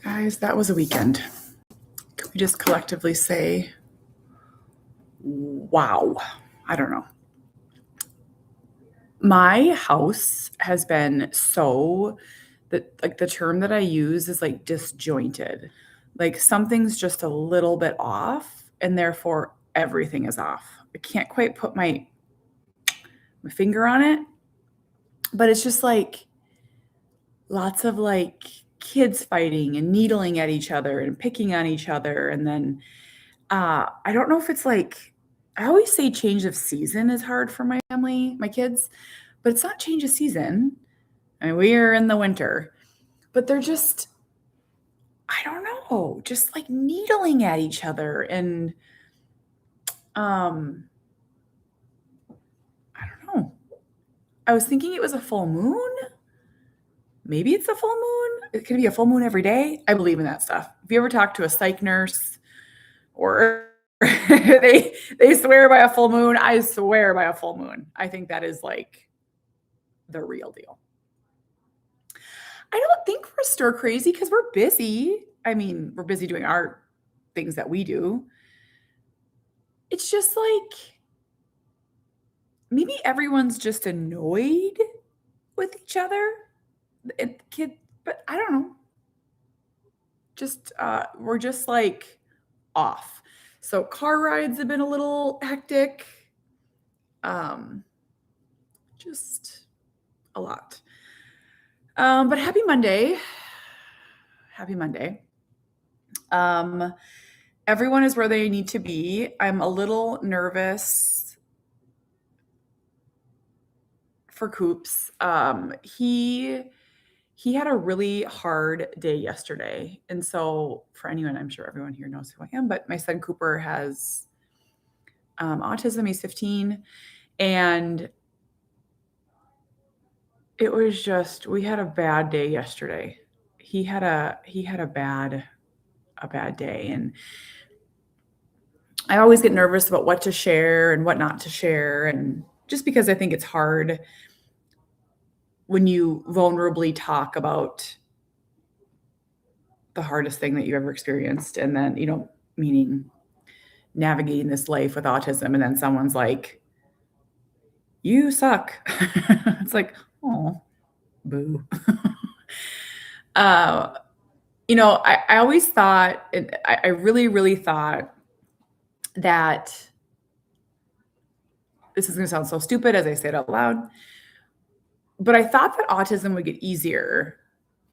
Guys, that was a weekend. Can we just collectively say, wow? I don't know. My house has been the term that I use is like disjointed. Like something's just a little bit off, and therefore everything is off. I can't quite put my finger on it, but it's just like lots of like kids fighting and needling at each other and picking on each other. And then I don't know if it's like, I always say change of season is hard for my family, my kids, but it's not change of season. I mean, we are in the winter, but they're just, I don't know, just like needling at each other. And I don't know. I was thinking it was a full moon. Maybe it's a full moon. It could be a full moon every day. I believe in that stuff. If you ever talk to a psych nurse or they swear by a full moon, I swear by a full moon. I think that is like the real deal. I don't think we're stir crazy because we're busy. I mean, we're busy doing our things that we do. It's just like maybe everyone's just annoyed with each other. But I don't know. Just we're just like off. So car rides have been a little hectic. Just a lot. But happy Monday. Happy Monday. Everyone is where they need to be. I'm a little nervous for Coops. He had a really hard day yesterday. And so for anyone, I'm sure everyone here knows who I am, but my son Cooper has autism. He's 15. And it was just, we had a bad day yesterday. He had a bad day. And I always get nervous about what to share and what not to share. And just because I think it's hard when you vulnerably talk about the hardest thing that you ever experienced. And then, meaning navigating this life with autism. And then someone's like, you suck. It's like, oh, boo. I always thought, I really, really thought that this is going to sound so stupid as I say it out loud, but I thought that autism would get easier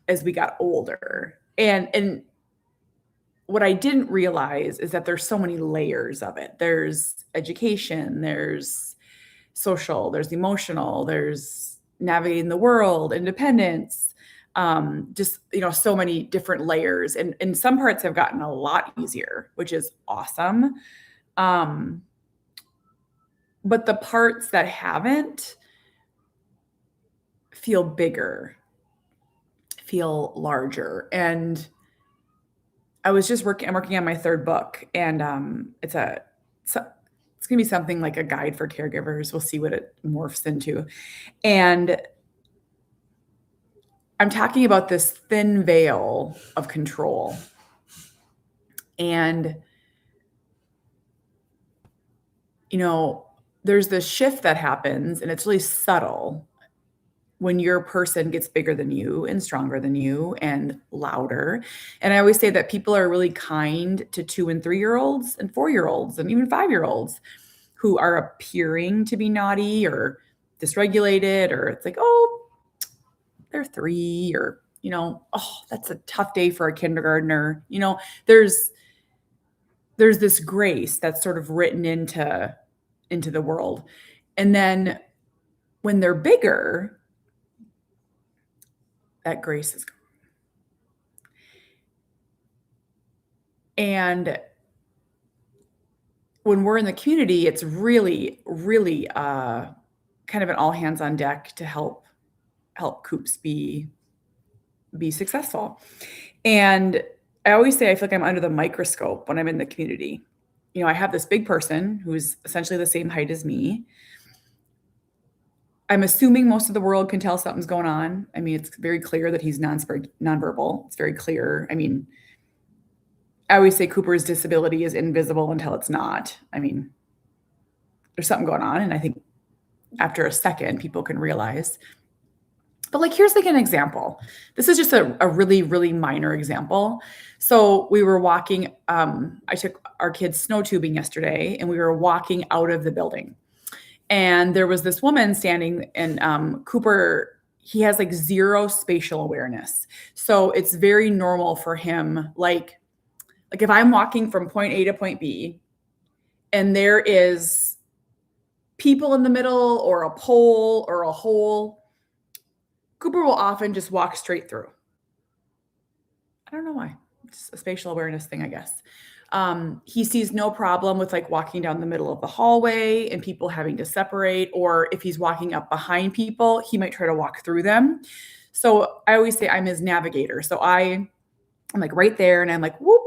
as we got older. And what I didn't realize is that there's so many layers of it. There's education, there's social, there's emotional, there's navigating the world, independence, just, so many different layers. And some parts have gotten a lot easier, which is awesome. But the parts that haven't feel bigger, feel larger. And I'm working on my third book, and it's going to be something like a guide for caregivers. We'll see what it morphs into. And I'm talking about this thin veil of control. And, there's this shift that happens, and it's really subtle when your person gets bigger than you and stronger than you and louder. And I always say that people are really kind to 2 and 3-year-olds and 4-year-olds and even 5-year-olds who are appearing to be naughty or dysregulated, or it's like, oh, they're 3, or, oh, that's a tough day for a kindergartner. There's this grace that's sort of written into the world. And then when they're bigger, that grace is gone. And when we're in the community, it's really, really kind of an all hands on deck to help Coops be successful. And I always say I feel like I'm under the microscope when I'm in the community. I have this big person who's essentially the same height as me. I'm assuming most of the world can tell something's going on. I mean, it's very clear that he's nonverbal. It's very clear. I mean, I always say Cooper's disability is invisible until it's not. I mean, there's something going on, and I think after a second, people can realize. But like, here's like an example. This is just a really, really minor example. So we were walking, I took our kids snow tubing yesterday, and we were walking out of the building. And there was this woman standing, and Cooper, he has like zero spatial awareness. So it's very normal for him. Like if I'm walking from point A to point B and there is people in the middle or a pole or a hole, Cooper will often just walk straight through. I don't know why. It's a spatial awareness thing, I guess. He sees no problem with like walking down the middle of the hallway and people having to separate, or if he's walking up behind people, he might try to walk through them. So I always say I'm his navigator. So I'm like right there, and I'm like, whoop,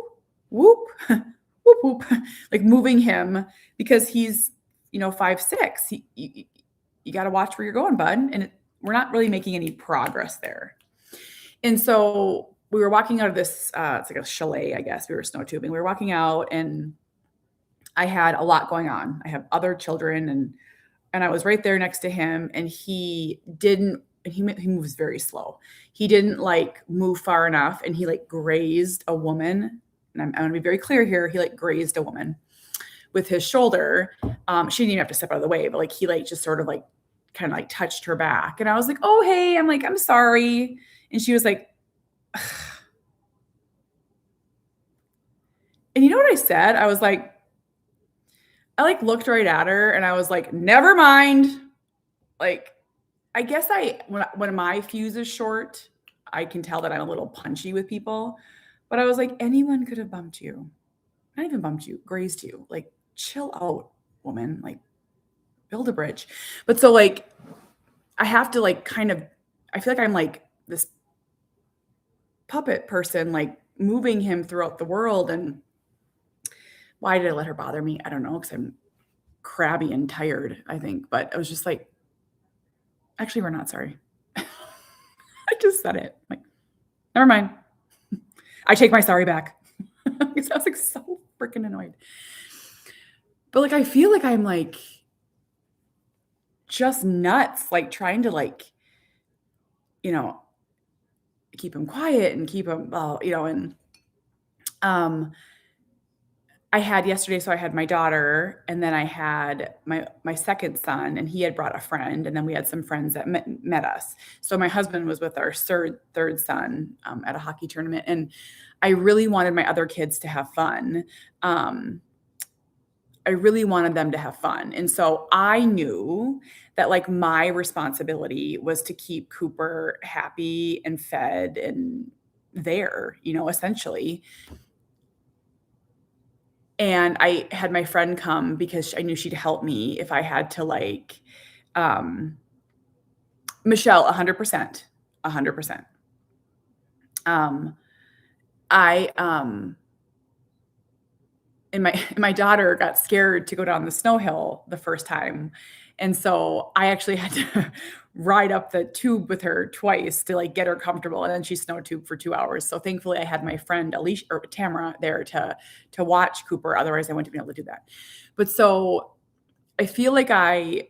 whoop, whoop, whoop, like moving him because he's, 5'6". You got to watch where you're going, bud. And we're not really making any progress there. And so we were walking out of this, it's like a chalet, I guess. We were snow tubing. We were walking out, and I had a lot going on. I have other children, and I was right there next to him, and he moves very slow. He didn't like move far enough, and he like grazed a woman. And I'm going to be very clear here. He like grazed a woman with his shoulder. She didn't even have to step out of the way, but like he like just sort of like kind of like touched her back. And I was like, oh, hey, I'm like, I'm sorry. And she was like, and you know what I said? I was like, I like looked right at her, and I was like, never mind. Like, I guess when my fuse is short, I can tell that I'm a little punchy with people. But I was like, anyone could have bumped you. Not even bumped you, grazed you. Like, chill out, woman. Like, build a bridge. But so like, I have to like I feel like I'm like this puppet person, like moving him throughout the world. And why did I let her bother me? I don't know, because I'm crabby and tired, I think. But I was just like, actually, we're not sorry. I just said it. Like, never mind. I take my sorry back. Because I was like so freaking annoyed. But like, I feel like I'm like just nuts, like trying to like, keep him quiet and keep him, and I had yesterday, so I had my daughter, and then I had my second son, and he had brought a friend, and then we had some friends that met us. So my husband was with our third son at a hockey tournament, and I really wanted my other kids to have fun. I really wanted them to have fun. And so I knew that like my responsibility was to keep Cooper happy and fed and there, essentially. And I had my friend come because I knew she'd help me if I had to like, Michelle, 100%, 100%. And my daughter got scared to go down the snow hill the first time. And so I actually had to ride up the tube with her twice to like get her comfortable. And then she snow tubed for 2 hours. So thankfully I had my friend Alicia or Tamara there to watch Cooper. Otherwise I wouldn't have been able to do that. But so I feel like and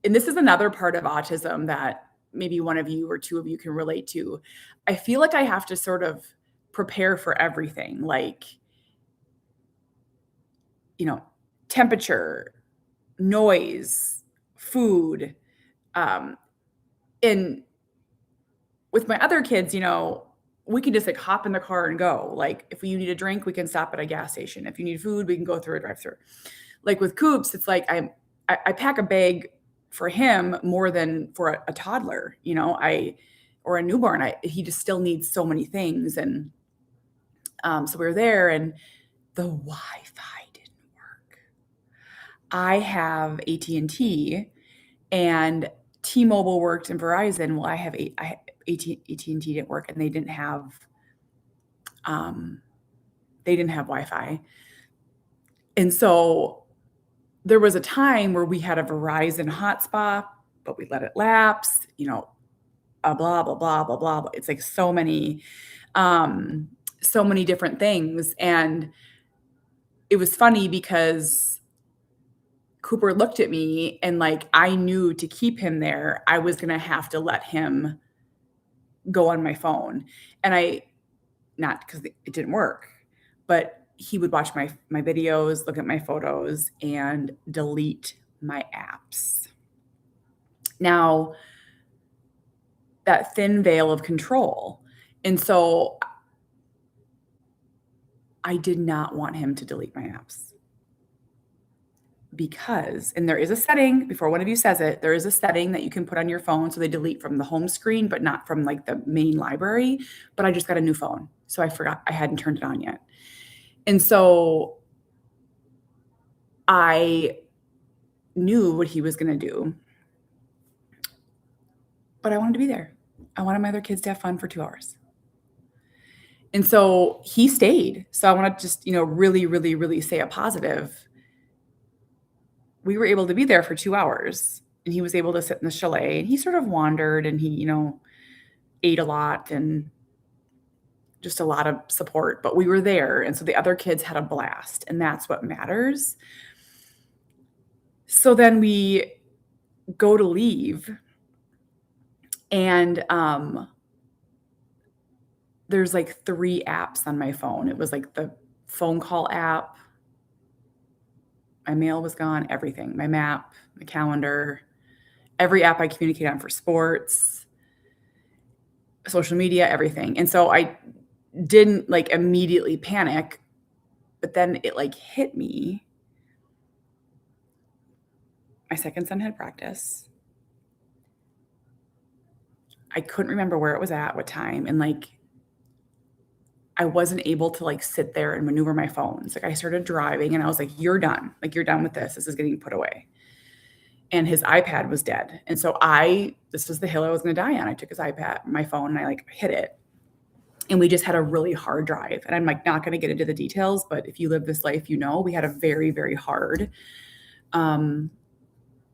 this is another part of autism that maybe one of you or two of you can relate to. I feel like I have to sort of prepare for everything. Like, temperature, noise, food. And with my other kids, we can just like hop in the car and go. Like if you need a drink, we can stop at a gas station. If you need food, we can go through a drive-through. Like with Coops, it's like I pack a bag for him more than for a toddler, or a newborn. He just still needs so many things. And so we were there, and the Wi-Fi didn't work. I have AT&T, and T-Mobile worked and Verizon. Well, I have AT&T didn't work, and they didn't have Wi-Fi. And so there was a time where we had a Verizon hotspot, but we let it lapse, blah, blah, blah, blah, blah. It's like so many different things. And it was funny because Cooper looked at me and like I knew to keep him there, I was going to have to let him go on my phone. And not because it didn't work, but he would watch my videos, look at my photos, and delete my apps. Now, that thin veil of control. And so I did not want him to delete my apps because, and there is a setting, before one of you says it, there is a setting that you can put on your phone so they delete from the home screen, but not from like the main library. But I just got a new phone, so I forgot I hadn't turned it on yet. And so I knew what he was going to do, but I wanted to be there. I wanted my other kids to have fun for 2 hours. And so he stayed. So I want to just, really, really, really say a positive. We were able to be there for 2 hours, and he was able to sit in the chalet, and he sort of wandered, and he, ate a lot and just a lot of support, but we were there. And so the other kids had a blast, and that's what matters. So then we go to leave, and there's like 3 apps on my phone. It was like the phone call app, my mail was gone, everything, my map, my calendar, every app I communicate on for sports, social media, everything. And so I didn't like immediately panic, but then it like hit me. My second son had practice. I couldn't remember where it was at, what time. And like, I wasn't able to like sit there and maneuver my phones. Like I started driving and I was like, you're done. Like you're done with this. This is getting put away. And his iPad was dead. And so this was the hill I was going to die on. I took his iPad, my phone, and I like hit it. And we just had a really hard drive. And I'm like, not going to get into the details, but if you live this life, we had a very, very hard,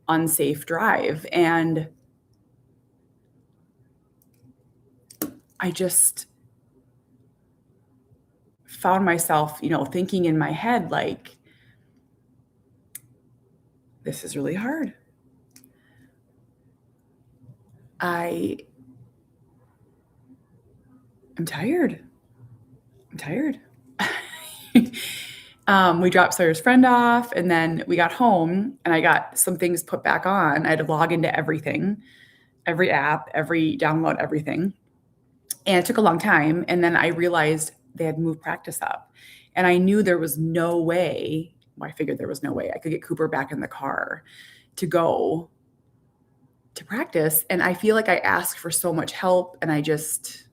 unsafe drive. And I just found myself, thinking in my head, like, this is really hard. I'm tired. We dropped Sawyer's friend off, and then we got home and I got some things put back on. I had to log into everything, every app, every download, everything. And it took a long time. And then I realized they had moved practice up, and I knew there was no way. Well, I figured there was no way I could get Cooper back in the car to go to practice. And I feel like I asked for so much help, and I just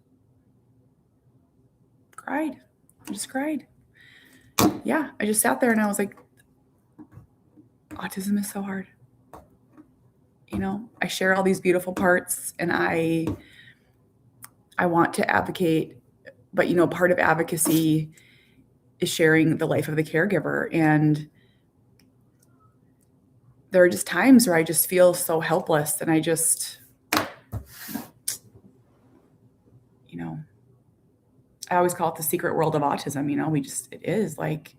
cried. Yeah, I just sat there and I was like, autism is so hard. I share all these beautiful parts, and I want to advocate, but part of advocacy is sharing the life of the caregiver. And there are just times where I just feel so helpless, and I just, I always call it the secret world of autism. It is like,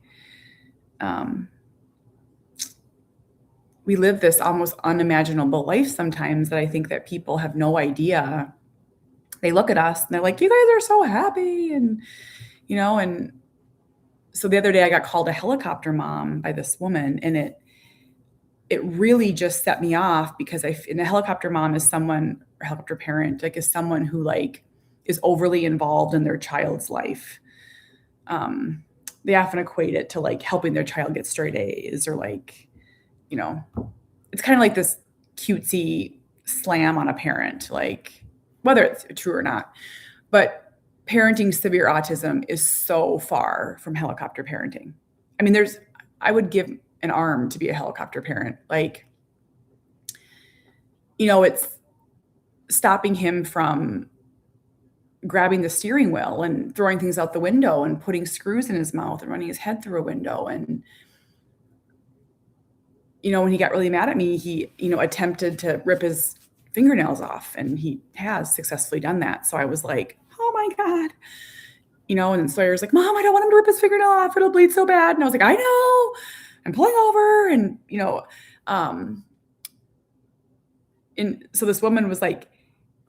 we live this almost unimaginable life sometimes that I think that people have no idea. They look at us and they're like, you guys are so happy. And, and so the other day I got called a helicopter mom by this woman, and it really just set me off, because and a helicopter mom is someone, or helicopter parent, like is someone who like is overly involved in their child's life. They often equate it to like helping their child get straight A's, or like, it's kind of like this cutesy slam on a parent, like whether it's true or not. But parenting severe autism is so far from helicopter parenting. I mean, I would give an arm to be a helicopter parent. Like, it's stopping him from grabbing the steering wheel and throwing things out the window and putting screws in his mouth and running his head through a window. And when he got really mad at me, he, attempted to rip his fingernails off, and he has successfully done that. So I was like, oh my God. And Sawyer's like, Mom, I don't want him to rip his fingernail off. It'll bleed so bad. And I was like, I know. I'm pulling over. Um, and so this woman was like,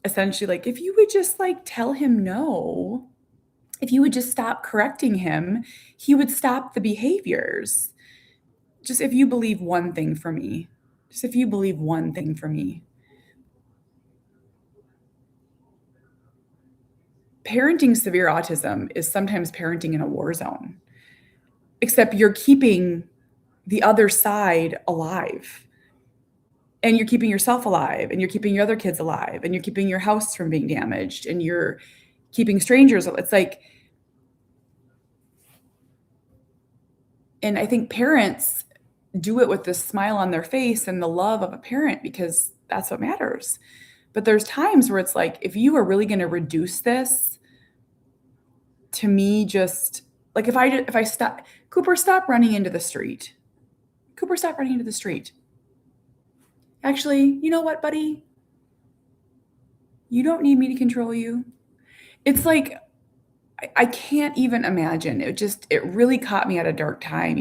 essentially like, if you would just like tell him no, if you would just stop correcting him, he would stop the behaviors. Just if you believe one thing for me, just if you believe one thing for me. Parenting severe autism is sometimes parenting in a war zone, except you're keeping the other side alive. And you're keeping yourself alive, and you're keeping your other kids alive, and you're keeping your house from being damaged, and you're keeping strangers. It's like, and I think parents do it with this smile on their face and the love of a parent because that's what matters. But there's times where it's like, if you are really going to reduce this to me, just like if I stop, Cooper, stop running into the street. Cooper, stop running into the street. Actually, you know what, buddy? You don't need me to control you. It's like, I can't even imagine. It really caught me at a dark time.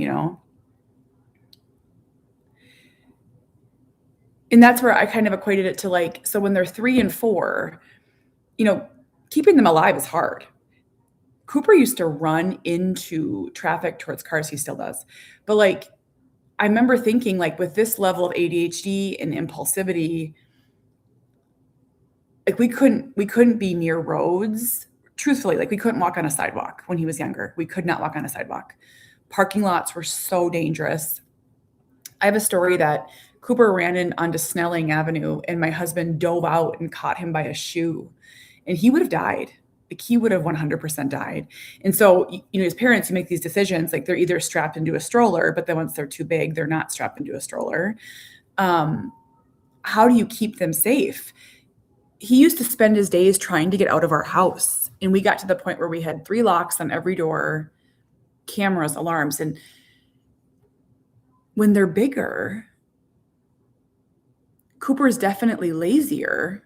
And that's where I kind of equated it to like, so when they're 3 and 4, keeping them alive is hard. Cooper used to run into traffic towards cars. He still does. But like, I remember thinking like with this level of ADHD and impulsivity, like we couldn't be near roads. Truthfully, like we couldn't walk on a sidewalk when he was younger. We could not walk on a sidewalk. Parking lots were so dangerous. I have a story that Cooper ran in onto Snelling Avenue and my husband dove out and caught him by a shoe, and he would have died. Like he would have 100% died. And so, his parents who make these decisions, like they're either strapped into a stroller, but then once they're too big, they're not strapped into a stroller. How do you keep them safe? He used to spend his days trying to get out of our house. And we got to the point where we had 3 locks on every door, cameras, alarms. And when they're bigger, Cooper's definitely lazier,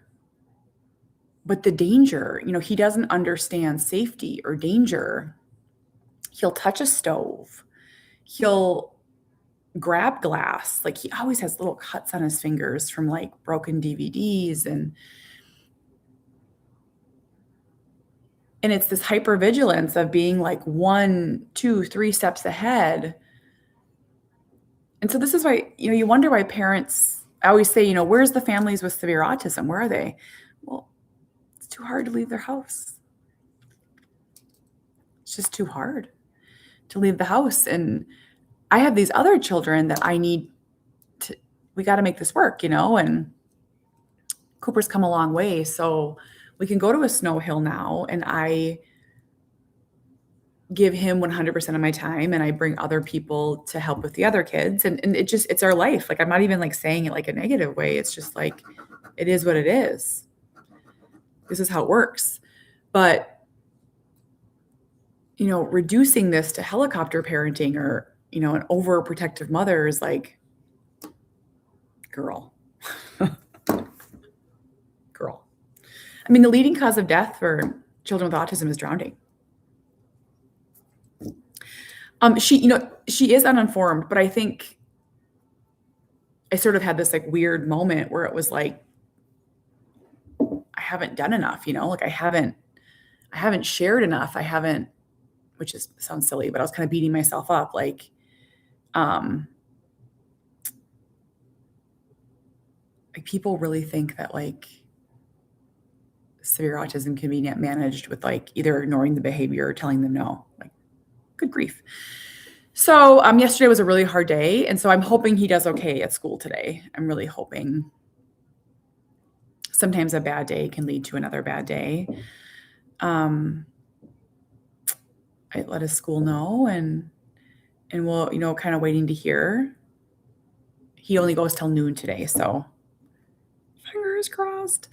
but the danger, he doesn't understand safety or danger. He'll touch a stove. He'll grab glass. Like he always has little cuts on his fingers from like broken DVDs, and it's this hypervigilance of being like 1, 2, 3 steps ahead. And so this is why, you wonder why parents, I always say, where's the families with severe autism? Where are they? Well, it's too hard to leave their house. It's just too hard to leave the house. And I have these other children that we got to make this work, and Cooper's come a long way. So we can go to a snow hill now, and I give him 100% of my time, and I bring other people to help with the other kids. And it's our life. Like, I'm not even like saying it like a negative way. It's just like, it is what it is. This is how it works. But, reducing this to helicopter parenting or, an overprotective mother is like, girl. Girl. I mean, the leading cause of death for children with autism is drowning. She is uninformed, but I think I sort of had this like weird moment where it was like, I haven't done enough, like I haven't shared enough. Which sounds silly, but I was kind of beating myself up. Like, people really think that like severe autism can be managed with like either ignoring the behavior or telling them no. Like, good grief. So yesterday was a really hard day, and so I'm hoping he does okay at school today. I'm really hoping. Sometimes a bad day can lead to another bad day. I let his school know, and we'll, kind of waiting to hear. He only goes till noon today, so fingers crossed.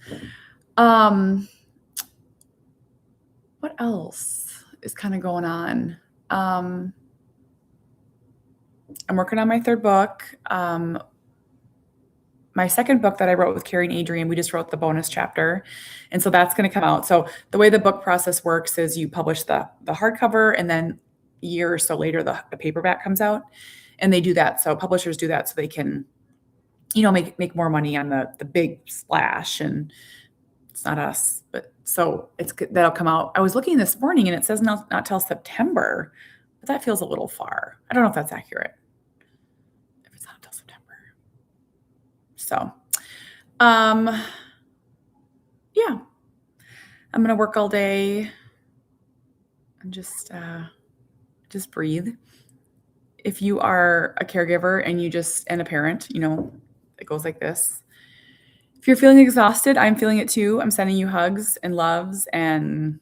What else is kind of going on? I'm working on my third book. My second book that I wrote with Carrie and Adrian, we just wrote the bonus chapter. And so that's going to come out. So the way the book process works is you publish the hardcover, and then a year or so later, the paperback comes out. And they do that. So publishers do that so they can, make more money on the big splash. And it's not us, but so that'll come out. I was looking this morning and it says not till September, but that feels a little far. I don't know if that's accurate. If it's not until September. So, yeah, I'm gonna work all day and just breathe. If you are a caregiver and a parent, it goes like this. If you're feeling exhausted, I'm feeling it too. I'm sending you hugs and loves, and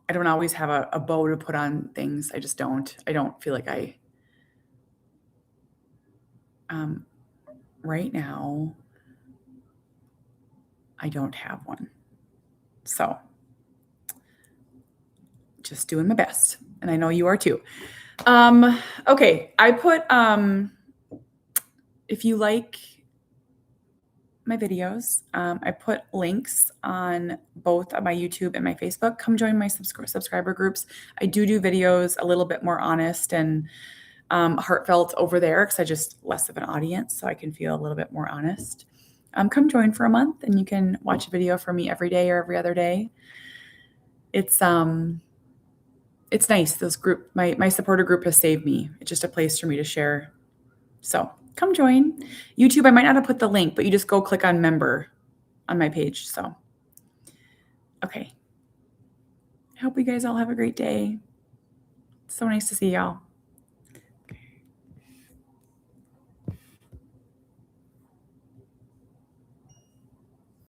I don't always have a bow to put on things. I just don't. I don't feel like right now, I don't have one. So just doing my best. And I know you are too. Okay. I put, if you like my videos, I put links on both my YouTube and my Facebook. Come join my subscriber groups. I do videos a little bit more honest and heartfelt over there because I just less of an audience, so I can feel a little bit more honest. Come join for a month, and you can watch a video from me every day or every other day. It's nice. My supporter group has saved me. It's just a place for me to share. So come join. YouTube, I might not have put the link, but you just go click on member on my page. So, okay. I hope you guys all have a great day. It's so nice to see y'all.